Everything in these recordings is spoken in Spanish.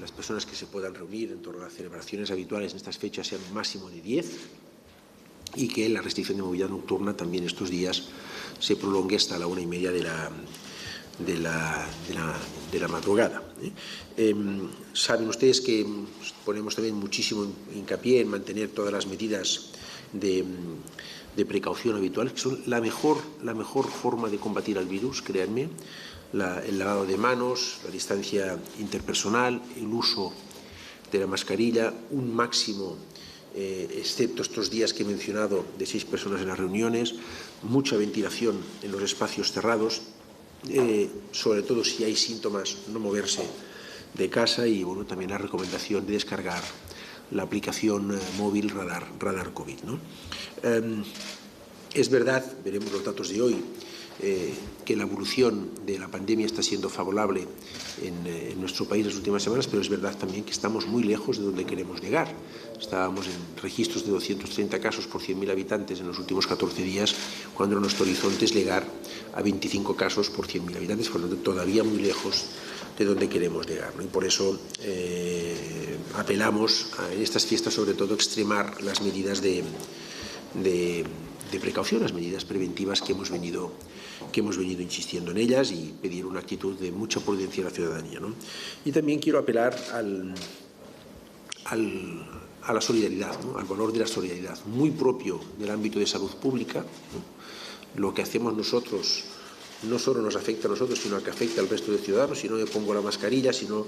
las personas que se puedan reunir en torno a las celebraciones habituales en estas fechas sean un máximo de 10 y que la restricción de movilidad nocturna también estos días se prolongue hasta la 1:30 de la madrugada. Saben ustedes que ponemos también muchísimo hincapié en mantener todas las medidas de precaución habituales, que son la mejor forma de combatir al virus, créanme. El lavado de manos, la distancia interpersonal, el uso de la mascarilla, un máximo, excepto estos días que he mencionado, de 6 personas en las reuniones, mucha ventilación en los espacios cerrados, sobre todo si hay síntomas, no moverse de casa y bueno, también la recomendación de descargar la aplicación móvil Radar COVID, ¿no? Es verdad, veremos los datos de hoy, que la evolución de la pandemia está siendo favorable en nuestro país las últimas semanas, pero es verdad también que estamos muy lejos de donde queremos llegar. Estábamos en registros de 230 casos por 100.000 habitantes en los últimos 14 días, cuando nuestro horizonte es llegar a 25 casos por 100.000 habitantes, por lo tanto todavía muy lejos de donde queremos llegar, ¿no? Y por eso apelamos en estas fiestas sobre todo a extremar las medidas de precaución, las medidas preventivas que hemos venido insistiendo en ellas y pedir una actitud de mucha prudencia a la ciudadanía, ¿no? Y también quiero apelar a la solidaridad, ¿no? Al valor de la solidaridad, muy propio del ámbito de salud pública, ¿no? Lo que hacemos nosotros no solo nos afecta a nosotros, sino que afecta al resto de ciudadanos. Si no me pongo la mascarilla, si no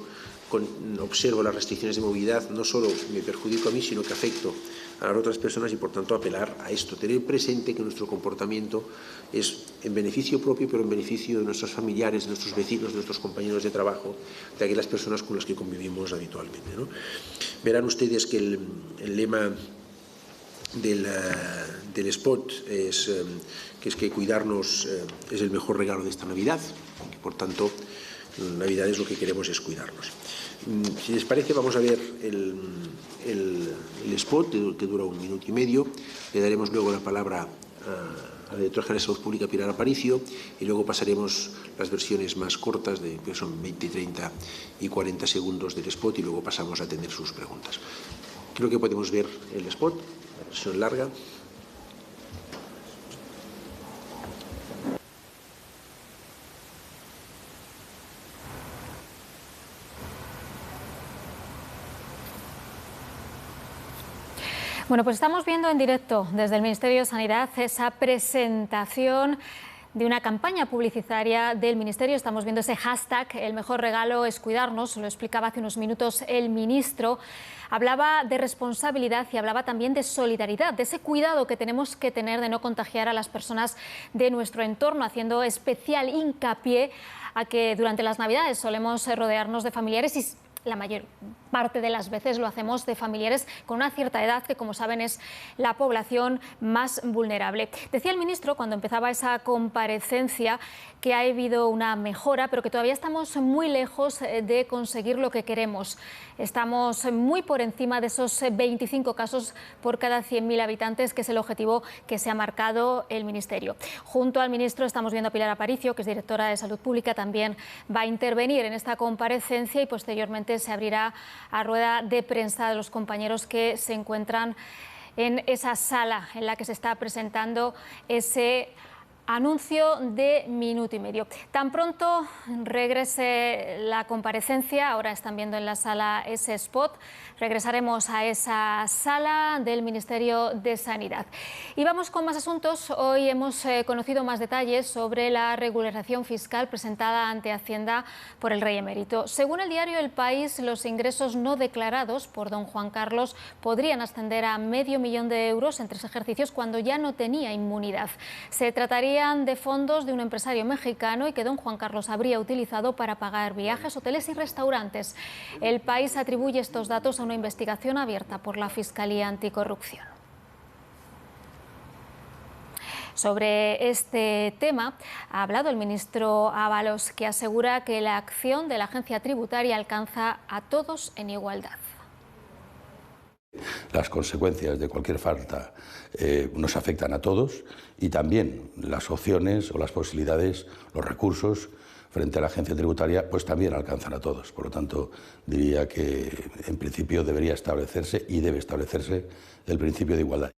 observo las restricciones de movilidad, no solo me perjudico a mí, sino que afecto a las otras personas y, por tanto, apelar a esto. Tener presente que nuestro comportamiento es en beneficio propio, pero en beneficio de nuestros familiares, de nuestros vecinos, de nuestros compañeros de trabajo, de aquellas personas con las que convivimos habitualmente, ¿no? Verán ustedes que el lema del spot es que cuidarnos es el mejor regalo de esta Navidad, y por tanto, Navidad es lo que queremos es cuidarnos. Si les parece, vamos a ver el spot, que dura 1 minuto y medio. Le daremos luego la palabra a la directora general de Salud Pública, Pilar Aparicio, y luego pasaremos las versiones más cortas, que son 20, 30 y 40 segundos del spot, y luego pasamos a atender sus preguntas. Creo que podemos ver el spot, la versión larga. Bueno, pues estamos viendo en directo desde el Ministerio de Sanidad esa presentación de una campaña publicitaria del Ministerio. Estamos viendo ese hashtag, el mejor regalo es cuidarnos, lo explicaba hace unos minutos el ministro. Hablaba de responsabilidad y hablaba también de solidaridad, de ese cuidado que tenemos que tener de no contagiar a las personas de nuestro entorno, haciendo especial hincapié a que durante las Navidades solemos rodearnos de familiares y la mayor parte de las veces lo hacemos de familiares con una cierta edad, que como saben es la población más vulnerable. Decía el ministro cuando empezaba esa comparecencia que ha habido una mejora, pero que todavía estamos muy lejos de conseguir lo que queremos. Estamos muy por encima de esos 25 casos por cada 100.000 habitantes, que es el objetivo que se ha marcado el Ministerio. Junto al ministro estamos viendo a Pilar Aparicio, que es directora de Salud Pública, también va a intervenir en esta comparecencia y posteriormente se abrirá a rueda de prensa de los compañeros que se encuentran en esa sala en la que se está presentando ese anuncio de minuto y medio. Tan pronto regrese la comparecencia, ahora están viendo en la sala ese spot, regresaremos a esa sala del Ministerio de Sanidad. Y vamos con más asuntos. Hoy hemos conocido más detalles sobre la regularización fiscal presentada ante Hacienda por el Rey Emérito. Según el diario El País, los ingresos no declarados por don Juan Carlos podrían ascender a $500.000 de euros en 3 ejercicios cuando ya no tenía inmunidad. Se trataría de fondos de un empresario mexicano y que don Juan Carlos habría utilizado para pagar viajes, hoteles y restaurantes. El País atribuye estos datos a una investigación abierta por la Fiscalía Anticorrupción. Sobre este tema ha hablado el ministro Ábalos, que asegura que la acción de la agencia tributaria alcanza a todos en igualdad. Las consecuencias de cualquier falta nos afectan a todos y también las opciones o las posibilidades, los recursos frente a la agencia tributaria, pues también alcanzan a todos. Por lo tanto, diría que en principio debería establecerse y debe establecerse el principio de igualdad.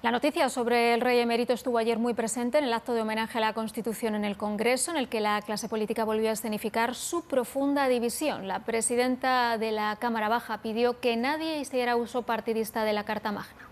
La noticia sobre el rey emérito estuvo ayer muy presente en el acto de homenaje a la Constitución en el Congreso, en el que la clase política volvió a escenificar su profunda división. La presidenta de la Cámara Baja pidió que nadie hiciera uso partidista de la Carta Magna.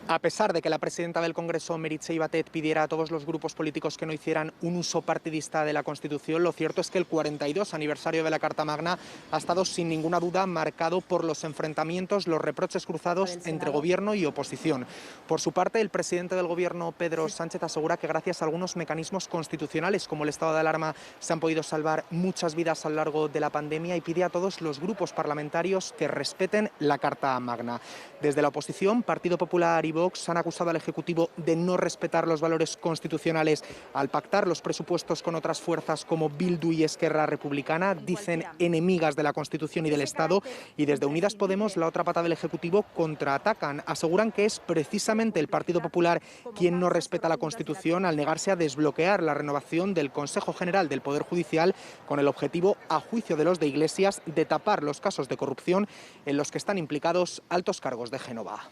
A pesar de que la presidenta del Congreso, Meritxell Batet, pidiera a todos los grupos políticos que no hicieran un uso partidista de la Constitución, lo cierto es que el 42 aniversario de la Carta Magna ha estado sin ninguna duda marcado por los enfrentamientos, los reproches cruzados entre gobierno y oposición. Por su parte, el presidente del gobierno, Pedro Sánchez, asegura que gracias a algunos mecanismos constitucionales como el estado de alarma se han podido salvar muchas vidas a lo largo de la pandemia y pide a todos los grupos parlamentarios que respeten la Carta Magna. Desde la oposición, Partido Popular y Vox han acusado al Ejecutivo de no respetar los valores constitucionales al pactar los presupuestos con otras fuerzas como Bildu y Esquerra Republicana, dicen enemigas de la Constitución y del Estado, y desde Unidas Podemos, la otra pata del Ejecutivo, contraatacan. Aseguran que es precisamente el Partido Popular quien no respeta la Constitución al negarse a desbloquear la renovación del Consejo General del Poder Judicial con el objetivo, a juicio de los de Iglesias, de tapar los casos de corrupción en los que están implicados altos cargos de Génova.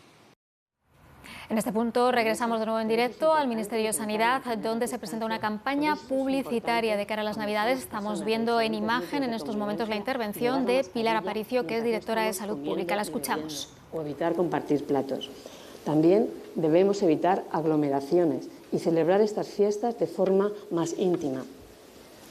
En este punto regresamos de nuevo en directo al Ministerio de Sanidad, donde se presenta una campaña publicitaria de cara a las Navidades. Estamos viendo en imagen en estos momentos la intervención de Pilar Aparicio, que es directora de Salud Pública. La escuchamos. O evitar compartir platos. También debemos evitar aglomeraciones y celebrar estas fiestas de forma más íntima.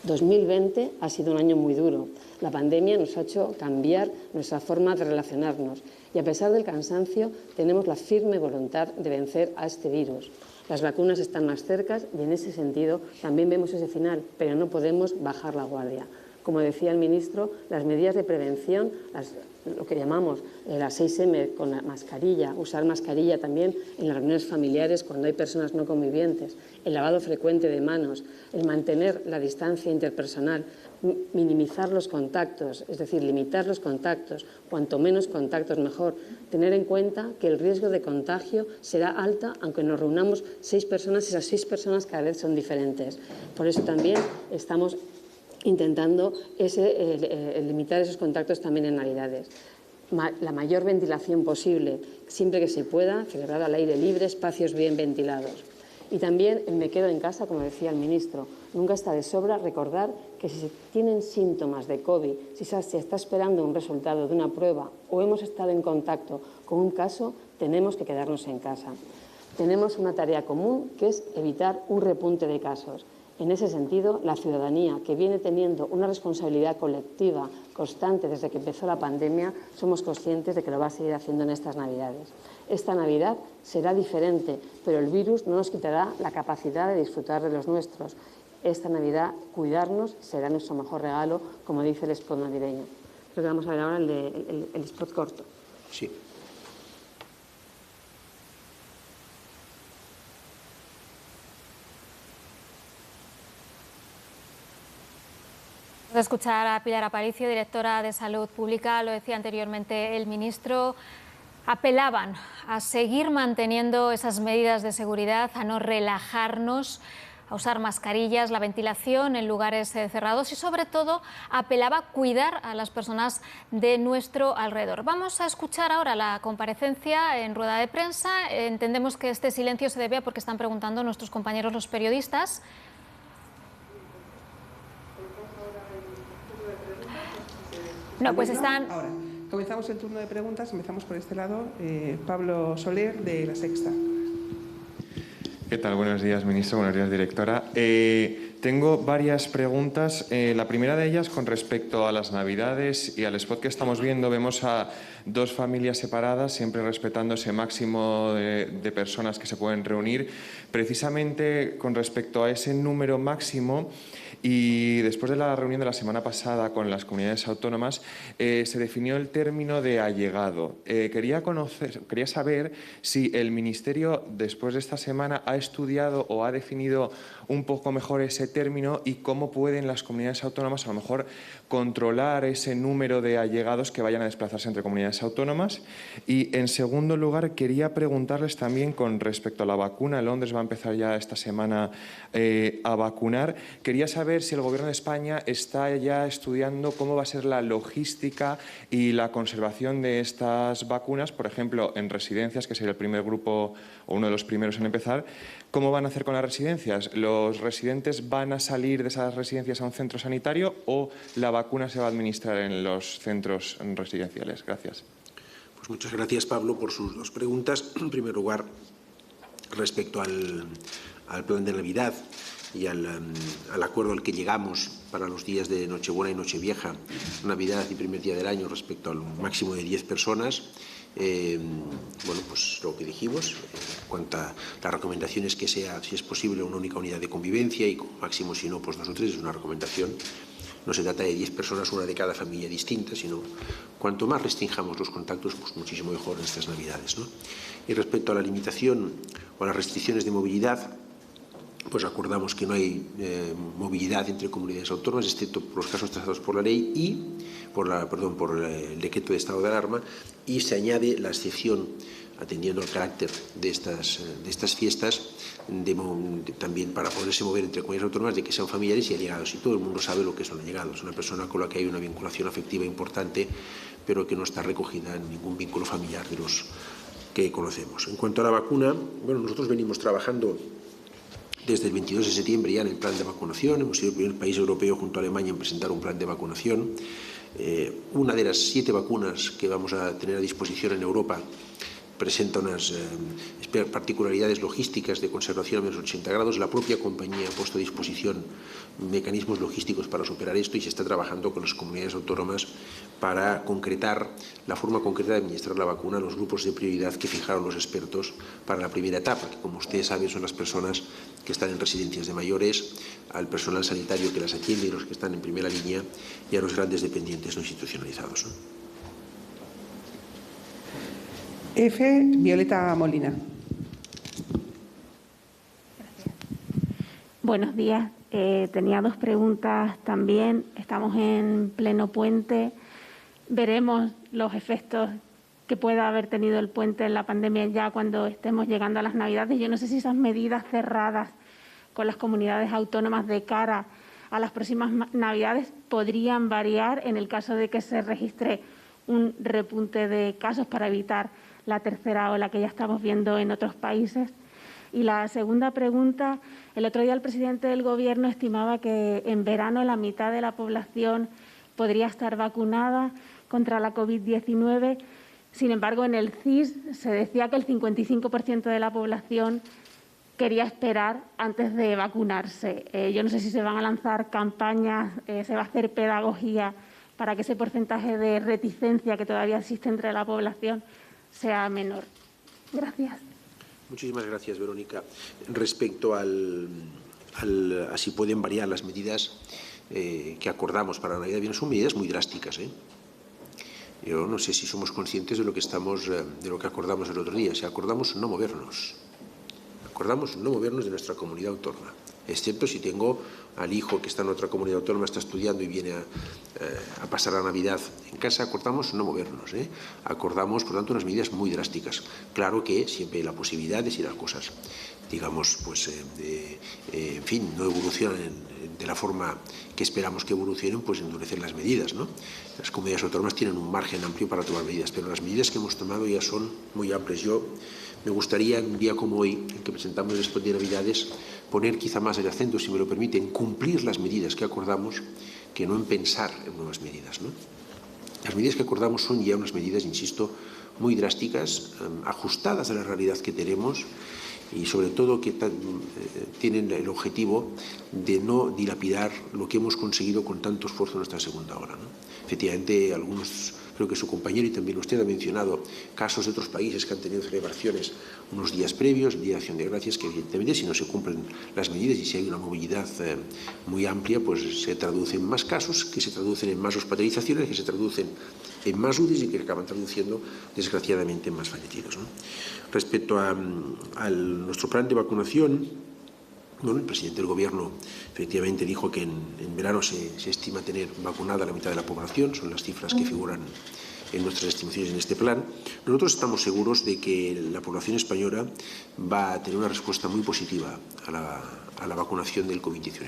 2020 ha sido un año muy duro. La pandemia nos ha hecho cambiar nuestra forma de relacionarnos y a pesar del cansancio tenemos la firme voluntad de vencer a este virus. Las vacunas están más cerca y en ese sentido también vemos ese final, pero no podemos bajar la guardia. Como decía el ministro, las medidas de prevención, lo que llamamos las 6M con la mascarilla, usar mascarilla también en las reuniones familiares cuando hay personas no convivientes, el lavado frecuente de manos, el mantener la distancia interpersonal, minimizar los contactos, es decir, limitar los contactos, cuanto menos contactos mejor, tener en cuenta que el riesgo de contagio será alta aunque nos reunamos 6 personas, esas 6 personas cada vez son diferentes. Por eso también estamos intentando limitar esos contactos también en Navidades. La mayor ventilación posible, siempre que se pueda, celebrar al aire libre, espacios bien ventilados. Y también el me quedo en casa, como decía el ministro, nunca está de sobra recordar que si se tienen síntomas de COVID, si se está esperando un resultado de una prueba o hemos estado en contacto con un caso, tenemos que quedarnos en casa. Tenemos una tarea común que es evitar un repunte de casos. En ese sentido, la ciudadanía, que viene teniendo una responsabilidad colectiva constante desde que empezó la pandemia, somos conscientes de que lo va a seguir haciendo en estas Navidades. Esta Navidad será diferente, pero el virus no nos quitará la capacidad de disfrutar de los nuestros. Esta Navidad, cuidarnos será nuestro mejor regalo, como dice el spot navideño. Creo que vamos a ver ahora el spot corto. Sí. De escuchar a Pilar Aparicio, directora de Salud Pública, lo decía anteriormente el ministro, apelaban a seguir manteniendo esas medidas de seguridad, a no relajarnos, a usar mascarillas, la ventilación en lugares cerrados y sobre todo apelaba a cuidar a las personas de nuestro alrededor. Vamos a escuchar ahora la comparecencia en rueda de prensa. Entendemos que este silencio se debe a porque están preguntando nuestros compañeros los periodistas. No, pues están... Ahora, comenzamos el turno de preguntas. Empezamos por este lado. Pablo Soler, de La Sexta. ¿Qué tal? Buenos días, ministro. Buenos días, directora. Tengo varias preguntas. La primera de ellas con respecto a las Navidades y al spot que estamos viendo. Vemos a 2 familias separadas, siempre respetando ese máximo de personas que se pueden reunir. Precisamente con respecto a ese número máximo, y después de la reunión de la semana pasada con las comunidades autónomas, se definió el término de allegado. Quería saber si el Ministerio, después de esta semana, ha estudiado o ha definido un poco mejor ese término y cómo pueden las comunidades autónomas a lo mejor controlar ese número de allegados que vayan a desplazarse entre comunidades autónomas. Y en segundo lugar, quería preguntarles también con respecto a la vacuna. Londres va a empezar ya esta semana a vacunar. Quería saber si el Gobierno de España está ya estudiando cómo va a ser la logística y la conservación de estas vacunas, por ejemplo, en residencias, que sería el primer grupo o uno de los primeros en empezar. ¿Cómo van a hacer con las residencias? ¿Los residentes van a salir de esas residencias a un centro sanitario o la vacuna se va a administrar en los centros residenciales? Gracias. Pues muchas gracias, Pablo, por sus dos preguntas. En primer lugar, respecto al plan de Navidad y al acuerdo al que llegamos para los días de Nochebuena y Nochevieja, Navidad y primer día del año, respecto al máximo de 10 personas. Bueno, pues lo que dijimos, en cuanto a las recomendaciones, que sea, si es posible, una única unidad de convivencia y como máximo, si no, pues nosotros es una recomendación. No se trata de 10 personas, una de cada familia distinta, sino cuanto más restringamos los contactos, pues muchísimo mejor en estas Navidades, ¿no? Y respecto a la limitación o a las restricciones de movilidad, pues acordamos que no hay movilidad entre comunidades autónomas, excepto por los casos trazados por la ley y por el decreto de estado de alarma, y se añade la excepción, atendiendo al carácter de estas fiestas, también para poderse mover entre comunidades autónomas, de que sean familiares y allegados. Y todo el mundo sabe lo que son allegados, una persona con la que hay una vinculación afectiva importante, pero que no está recogida en ningún vínculo familiar de los que conocemos. En cuanto a la vacuna, bueno, nosotros venimos trabajando desde el 22 de septiembre ya en el plan de vacunación. Hemos sido el primer país europeo junto a Alemania en presentar un plan de vacunación. Una de las 7 vacunas que vamos a tener a disposición en Europa presenta unas particularidades logísticas de conservación a menos 80 grados. La propia compañía ha puesto a disposición mecanismos logísticos para superar esto y se está trabajando con las comunidades autónomas para concretar la forma concreta de administrar la vacuna a los grupos de prioridad que fijaron los expertos para la primera etapa, que como ustedes saben son las personas que están en residencias de mayores, al personal sanitario que las atiende y los que están en primera línea, y a los grandes dependientes no institucionalizados, ¿no? Violeta Molina. Gracias. Buenos días. Tenía 2 preguntas también. Estamos en pleno puente. Veremos los efectos que pueda haber tenido el puente en la pandemia ya cuando estemos llegando a las Navidades. Yo no sé si esas medidas cerradas con las comunidades autónomas de cara a las próximas Navidades podrían variar en el caso de que se registre un repunte de casos para evitar la tercera ola que ya estamos viendo en otros países. Y la segunda pregunta, el otro día el presidente del Gobierno estimaba que en verano la mitad de la población podría estar vacunada contra la COVID-19. Sin embargo, en el CIS se decía que el 55% de la población quería esperar antes de vacunarse. Yo no sé si se van a lanzar campañas, se va a hacer pedagogía para que ese porcentaje de reticencia que todavía existe entre la población sea menor. Gracias. Muchísimas gracias, Verónica. Respecto a si pueden variar las medidas que acordamos para la Navidad, bien, son medidas muy drásticas, ¿eh? Yo no sé si somos conscientes de lo que acordamos el otro día. Si acordamos no movernos. Acordamos no movernos de nuestra comunidad autónoma. Es cierto, si tengo al hijo que está en otra comunidad autónoma, está estudiando y viene a pasar la Navidad en casa, acordamos no movernos, ¿eh? Acordamos, por tanto, unas medidas muy drásticas. Claro que siempre hay la posibilidad de si las cosas, digamos, pues, en fin, no evolucionan de la forma que esperamos que evolucionen, pues endurecer las medidas, ¿no? Las comunidades autónomas tienen un margen amplio para tomar medidas, pero las medidas que hemos tomado ya son muy amplias. Yo me gustaría, en un día como hoy, en que presentamos el spot de Navidades, poner quizá más el acento, si me lo permiten, en cumplir las medidas que acordamos, que no en pensar en nuevas medidas, ¿no? Las medidas que acordamos son ya unas medidas, insisto, muy drásticas, ajustadas a la realidad que tenemos y sobre todo que tienen el objetivo de no dilapidar lo que hemos conseguido con tanto esfuerzo en nuestra segunda ola, ¿no? Efectivamente, algunos, creo que su compañero y también usted ha mencionado casos de otros países que han tenido celebraciones unos días previos, el Día de Acción de Gracias, que evidentemente si no se cumplen las medidas y si hay una movilidad muy amplia, pues se traducen más casos, que se traducen en más hospitalizaciones, que se traducen en más UCIs y que acaban traduciendo, desgraciadamente, en más fallecidos, ¿no? Respecto a nuestro plan de vacunación, Bueno, el presidente del Gobierno efectivamente dijo que en verano se estima tener vacunada la mitad de la población, son las cifras que figuran en nuestras estimaciones en este plan. Nosotros estamos seguros de que la población española va a tener una respuesta muy positiva a la vacunación del COVID-19.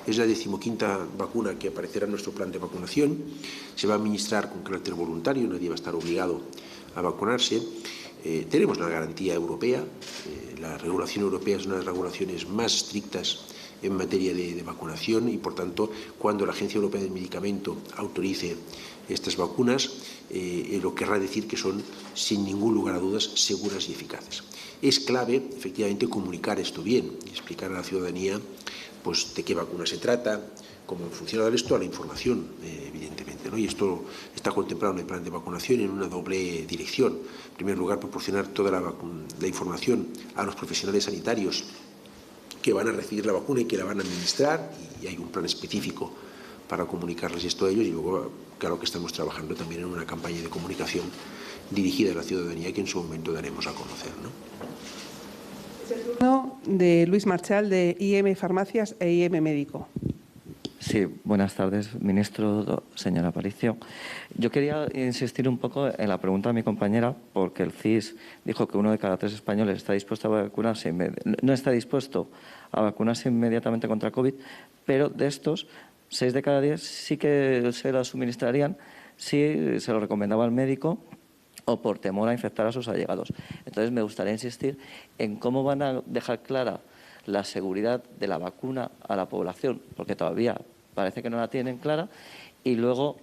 Es la 15ª vacuna que aparecerá en nuestro plan de vacunación. Se va a administrar con carácter voluntario, nadie va a estar obligado a vacunarse. Tenemos la garantía europea. La regulación europea es una de las regulaciones más estrictas en materia de vacunación y, por tanto, cuando la Agencia Europea del Medicamento autorice estas vacunas, lo querrá decir que son, sin ningún lugar a dudas, seguras y eficaces. Es clave, efectivamente, comunicar esto bien y explicar a la ciudadanía pues, de qué vacuna se trata, cómo funciona, dar esto a la información, evidentemente, ¿no? Y esto está contemplado en el plan de vacunación en una doble dirección. En primer lugar, proporcionar toda la información a los profesionales sanitarios que van a recibir la vacuna y que la van a administrar, y hay un plan específico para comunicarles esto a ellos, y luego, claro que estamos trabajando también en una campaña de comunicación dirigida a la ciudadanía que en su momento daremos a conocer, ¿no? Es el turno de Luis Marchal, de IM Farmacias e IM Médico. Sí, buenas tardes, ministro, señora Aparicio. Yo quería insistir un poco en la pregunta de mi compañera, porque el CIS dijo que 1 de cada 3 españoles está dispuesto a vacunarse, no está dispuesto a vacunarse inmediatamente contra COVID, pero de estos, 6 de cada 10 sí que se lo suministrarían si se lo recomendaba al médico o por temor a infectar a sus allegados. Entonces, me gustaría insistir en cómo van a dejar clara la seguridad de la vacuna a la población, porque todavía parece que no la tienen clara, y luego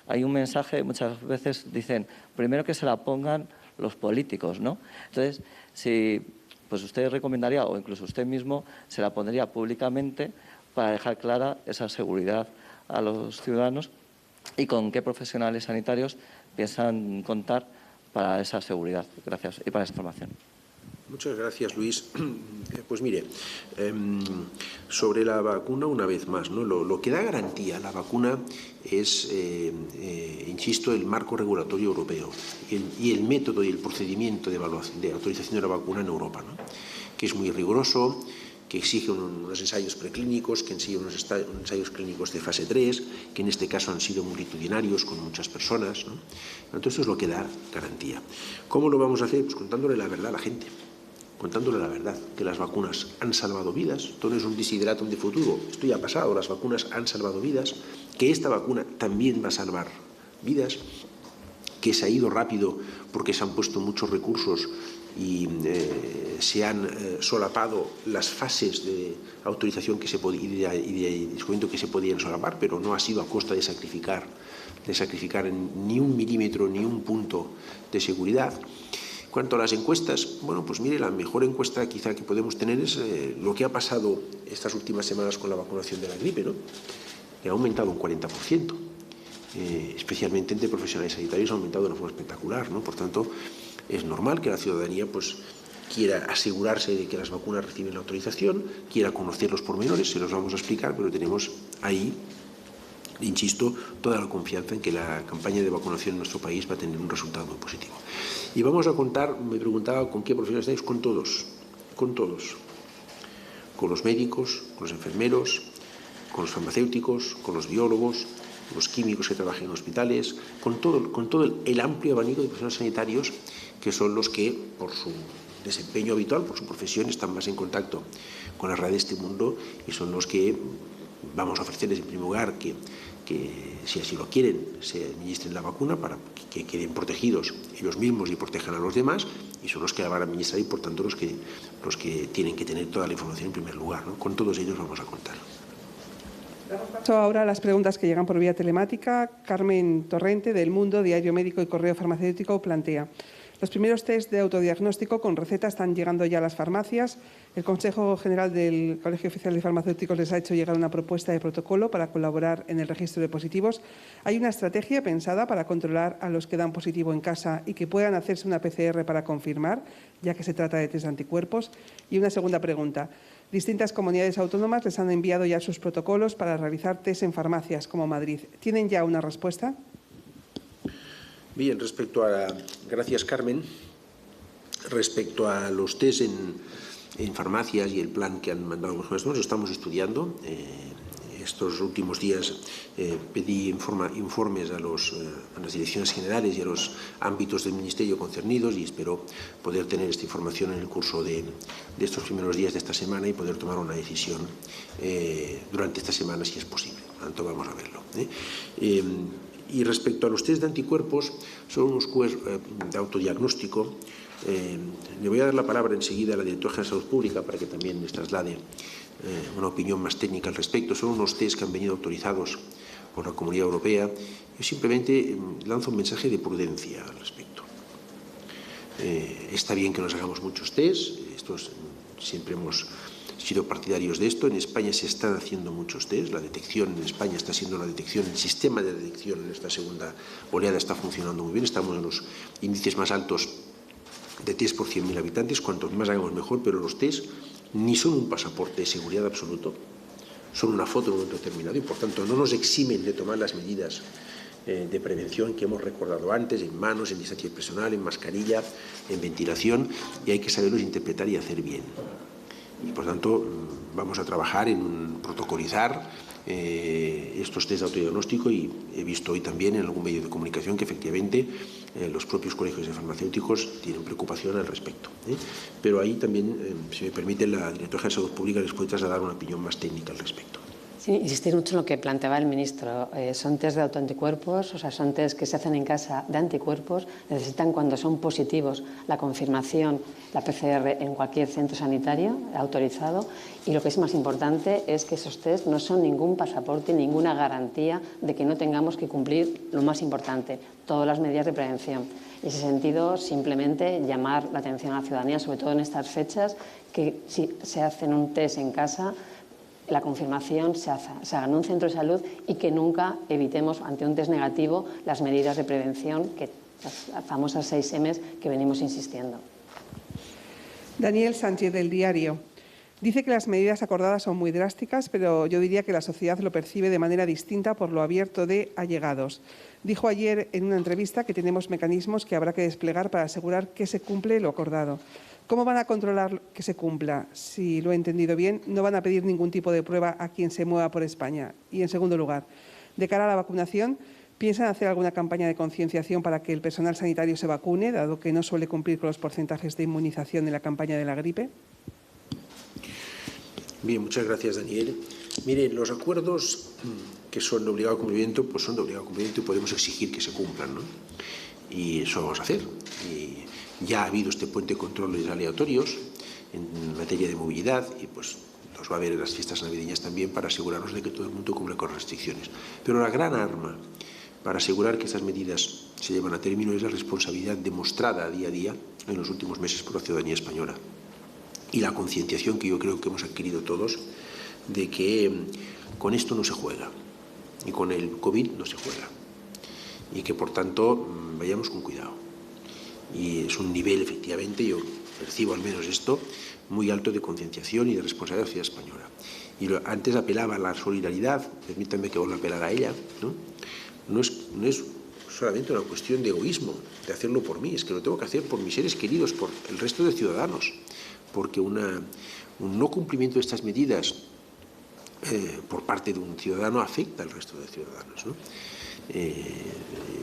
hay un mensaje, muchas veces dicen, primero que se la pongan los políticos, ¿no? Entonces, si pues usted recomendaría, o incluso usted mismo, se la pondría públicamente para dejar clara esa seguridad a los ciudadanos y con qué profesionales sanitarios piensan contar para esa seguridad. Gracias y para esa información. Muchas gracias, Luis. Pues mire, sobre la vacuna, una vez más, ¿no? Lo que da garantía a la vacuna es, insisto, el marco regulatorio europeo y el método y el procedimiento de autorización de la vacuna en Europa, ¿no? Que es muy riguroso, que exige unos ensayos preclínicos, que exige unos ensayos clínicos de fase 3, que en este caso han sido multitudinarios con muchas personas, ¿no? Entonces, eso es lo que da garantía. ¿Cómo lo vamos a hacer? Pues contándole la verdad a la gente. Contándole la verdad, que las vacunas han salvado vidas, esto no es un desideratum de futuro, esto ya ha pasado, las vacunas han salvado vidas, que esta vacuna también va a salvar vidas, que se ha ido rápido porque se han puesto muchos recursos y se han solapado las fases de autorización que se podía, y de descuento que se podían solapar, pero no ha sido a costa de sacrificar ni un milímetro ni un punto de seguridad. Cuanto a las encuestas, bueno, pues mire, la mejor encuesta quizá que podemos tener es lo que ha pasado estas últimas semanas con la vacunación de la gripe, ¿no? Que ha aumentado un 40%, especialmente entre profesionales sanitarios ha aumentado de una forma espectacular, ¿no? Por tanto, es normal que la ciudadanía pues quiera asegurarse de que las vacunas reciben la autorización, quiera conocer los pormenores, se los vamos a explicar, pero tenemos ahí, insisto, toda la confianza en que la campaña de vacunación en nuestro país va a tener un resultado muy positivo. Y vamos a contar, me preguntaba con qué profesionales estáis, con todos, con los médicos, con los enfermeros, con los farmacéuticos, con los biólogos, con los químicos que trabajan en hospitales, con todo el amplio abanico de profesionales sanitarios que son los que, por su desempeño habitual, por su profesión, están más en contacto con la realidad de este mundo y son los que vamos a ofrecerles en primer lugar que si así lo quieren, se administren la vacuna para que queden protegidos ellos mismos y protejan a los demás, y son los que la van a administrar y, por tanto, los que tienen que tener toda la información en primer lugar, ¿no? Con todos ellos vamos a contar. Damos paso ahora a las preguntas que llegan por vía telemática. Carmen Torrente, del Mundo, Diario Médico y Correo Farmacéutico, plantea: los primeros test de autodiagnóstico con receta están llegando ya a las farmacias. El Consejo General del Colegio Oficial de Farmacéuticos les ha hecho llegar una propuesta de protocolo para colaborar en el registro de positivos. ¿Hay una estrategia pensada para controlar a los que dan positivo en casa y que puedan hacerse una PCR para confirmar, ya que se trata de test de anticuerpos? Y una segunda pregunta. Distintas comunidades autónomas les han enviado ya sus protocolos para realizar test en farmacias, como Madrid. ¿Tienen ya una respuesta? Bien, gracias, Carmen. Respecto a los test en farmacias y el plan que han mandado los maestros, lo estamos estudiando. Estos últimos días pedí informes a las direcciones generales y a los ámbitos del Ministerio concernidos y espero poder tener esta información en el curso de estos primeros días de esta semana y poder tomar una decisión durante esta semana si es posible. Por lo tanto, vamos a verlo. Y respecto a los test de anticuerpos, son unos test de autodiagnóstico. Le voy a dar la palabra enseguida a la directora de Salud Pública para que también les traslade una opinión más técnica al respecto. Son unos test que han venido autorizados por la Comunidad Europea. Yo simplemente lanzo un mensaje de prudencia al respecto. Está bien que nos hagamos muchos test, siempre hemos sido partidarios de esto. En España se están haciendo muchos test. La detección en España está siendo el sistema de detección en esta segunda oleada está funcionando muy bien. Estamos en los índices más altos de test por 100.000 habitantes. Cuantos más hagamos mejor, pero los test ni son un pasaporte de seguridad absoluto, son una foto en un momento determinado y por tanto no nos eximen de tomar las medidas de prevención que hemos recordado antes, en manos, en distancia personal, en mascarilla, en ventilación, y hay que saberlos interpretar y hacer bien. Y por tanto vamos a trabajar en protocolizar estos test de autodiagnóstico y he visto hoy también en algún medio de comunicación que efectivamente los propios colegios de farmacéuticos tienen preocupación al respecto. Pero ahí también, si me permite, la directora de Salud Pública les puede trasladar una opinión más técnica al respecto. Sí, insistir mucho en lo que planteaba el ministro. Son test de autoanticuerpos, o sea, son test que se hacen en casa de anticuerpos, necesitan cuando son positivos la confirmación, la PCR en cualquier centro sanitario autorizado y lo que es más importante es que esos test no son ningún pasaporte, ninguna garantía de que no tengamos que cumplir lo más importante, todas las medidas de prevención. En ese sentido, simplemente llamar la atención a la ciudadanía, sobre todo en estas fechas, que si se hacen un test en casa, la confirmación se haga en un centro de salud y que nunca evitemos ante un test negativo las medidas de prevención, las famosas 6 M's que venimos insistiendo. Daniel Sánchez, del Diario. Dice que las medidas acordadas son muy drásticas, pero yo diría que la sociedad lo percibe de manera distinta por lo abierto de allegados. Dijo ayer en una entrevista que tenemos mecanismos que habrá que desplegar para asegurar que se cumple lo acordado. ¿Cómo van a controlar que se cumpla? Si lo he entendido bien, no van a pedir ningún tipo de prueba a quien se mueva por España. Y, en segundo lugar, de cara a la vacunación, ¿piensan hacer alguna campaña de concienciación para que el personal sanitario se vacune, dado que no suele cumplir con los porcentajes de inmunización en la campaña de la gripe? Bien, muchas gracias, Daniel. Mire, los acuerdos que son de obligado cumplimiento, pues son de obligado cumplimiento y podemos exigir que se cumplan, ¿no? Y eso vamos a hacer. Y ya ha habido este puente de controles aleatorios en materia de movilidad y pues los va a haber en las fiestas navideñas también para asegurarnos de que todo el mundo cumple con restricciones. Pero la gran arma para asegurar que estas medidas se llevan a término es la responsabilidad demostrada día a día en los últimos meses por la ciudadanía española y la concienciación que yo creo que hemos adquirido todos de que con esto no se juega y con el COVID no se juega y que por tanto vayamos con cuidado. Y es un nivel, efectivamente, yo percibo al menos esto, muy alto de concienciación y de responsabilidad de la sociedad española. Y antes apelaba a la solidaridad, permítanme que vuelva a apelar a ella, ¿no? No es solamente una cuestión de egoísmo, de hacerlo por mí, es que lo tengo que hacer por mis seres queridos, por el resto de ciudadanos, porque un no cumplimiento de estas medidas por parte de un ciudadano afecta al resto de ciudadanos, ¿no?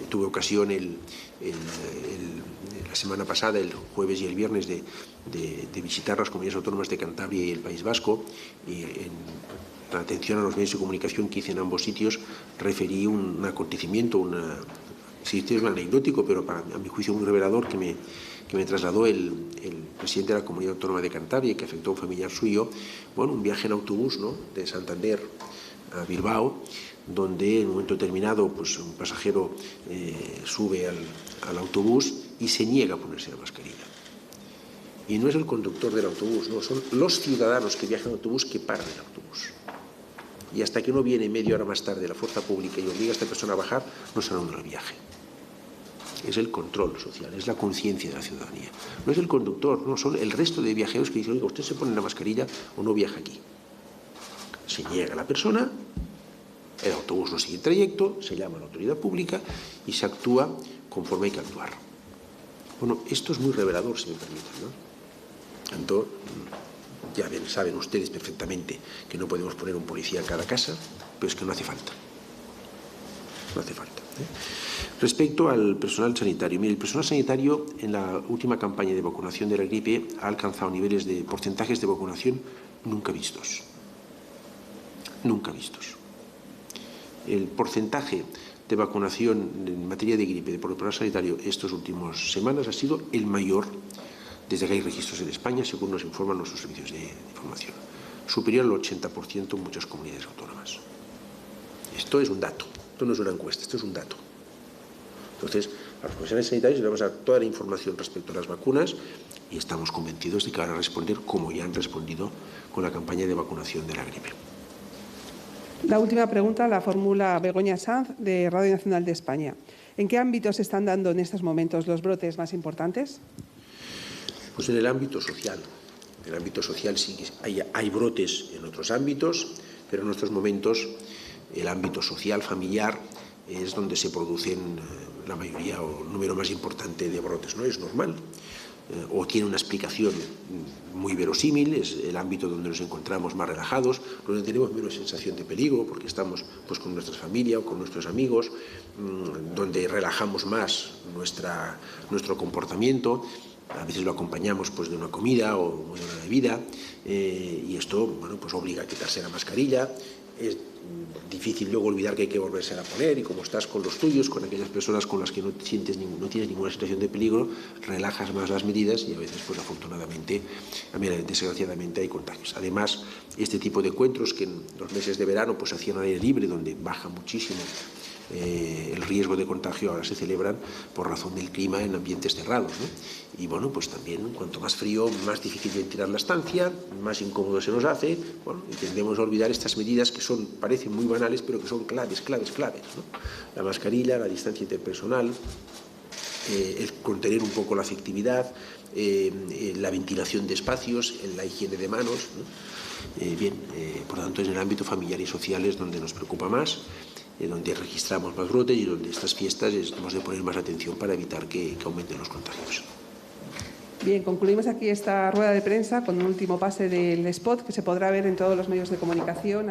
Tuve ocasión la semana pasada, el jueves y el viernes, de visitar las comunidades autónomas de Cantabria y el País Vasco y en la atención a los medios de comunicación que hice en ambos sitios referí un acontecimiento, sí, es un anecdótico, pero a mi juicio muy revelador que me trasladó el presidente de la Comunidad Autónoma de Cantabria, que afectó a un familiar suyo, bueno, un viaje en autobús, ¿no?, de Santander a Bilbao, donde en un momento determinado pues, un pasajero sube al autobús y se niega a ponerse la mascarilla. Y no es el conductor del autobús, no, son los ciudadanos que viajan en autobús que paran el autobús. Y hasta que no viene media hora más tarde la fuerza pública y obliga a esta persona a bajar, no se abandona el viaje. Es el control social, es la conciencia de la ciudadanía. No es el conductor, no, son el resto de viajeros que dicen, oiga, usted se pone la mascarilla o no viaja aquí. Se niega la persona, el autobús no sigue el trayecto, se llama a la autoridad pública y se actúa conforme hay que actuar. Bueno, esto es muy revelador, si me permiten, ¿no? Tanto, Ya ven, saben ustedes perfectamente que no podemos poner un policía en cada casa, pero es que no hace falta. No hace falta. Respecto al personal sanitario, mire, el personal sanitario en la última campaña de vacunación de la gripe ha alcanzado niveles de porcentajes de vacunación nunca vistos. Nunca vistos. El porcentaje de vacunación en materia de gripe por el personal sanitario estas últimas semanas ha sido el mayor desde que hay registros en España, según nos informan nuestros servicios de información. Superior al 80% en muchas comunidades autónomas. Esto es un dato, esto no es una encuesta, esto es un dato. Entonces, a los profesionales sanitarios les vamos a dar toda la información respecto a las vacunas y estamos convencidos de que van a responder como ya han respondido con la campaña de vacunación de la gripe. La última pregunta la formula Begoña Sanz, de Radio Nacional de España. ¿En qué ámbitos se están dando en estos momentos los brotes más importantes? Pues en el ámbito social. En el ámbito social sí que hay brotes en otros ámbitos, pero en estos momentos el ámbito social, familiar, es donde se producen la mayoría o el número más importante de brotes, ¿no? Es normal. O tiene una explicación muy verosímil, es el ámbito donde nos encontramos más relajados, donde tenemos menos sensación de peligro, porque estamos pues, con nuestra familia o con nuestros amigos, donde relajamos más nuestro comportamiento. A veces lo acompañamos pues, de una comida o de una bebida, y esto bueno, pues obliga a quitarse la mascarilla. Es difícil luego olvidar que hay que volverse a poner, y como estás con los tuyos, con aquellas personas con las que no tienes ninguna situación de peligro, relajas más las medidas y a veces, pues afortunadamente, desgraciadamente hay contagios. Además, este tipo de encuentros que en los meses de verano pues se hacían al aire libre, donde baja muchísimo el riesgo de contagio, ahora se celebran por razón del clima en ambientes cerrados, ¿no? Y bueno, pues también cuanto más frío, más difícil ventilar la estancia, más incómodo se nos hace, bueno, y tendemos a olvidar estas medidas que parecen muy banales, pero que son claves, ¿no? La mascarilla, la distancia interpersonal, el contener un poco la afectividad, la ventilación de espacios, la higiene de manos, ¿no? Por lo tanto, en el ámbito familiar y social es donde nos preocupa más, donde registramos más brotes y donde estas fiestas hemos de poner más atención para evitar que aumenten los contagios. Bien, concluimos aquí esta rueda de prensa con un último pase del spot que se podrá ver en todos los medios de comunicación.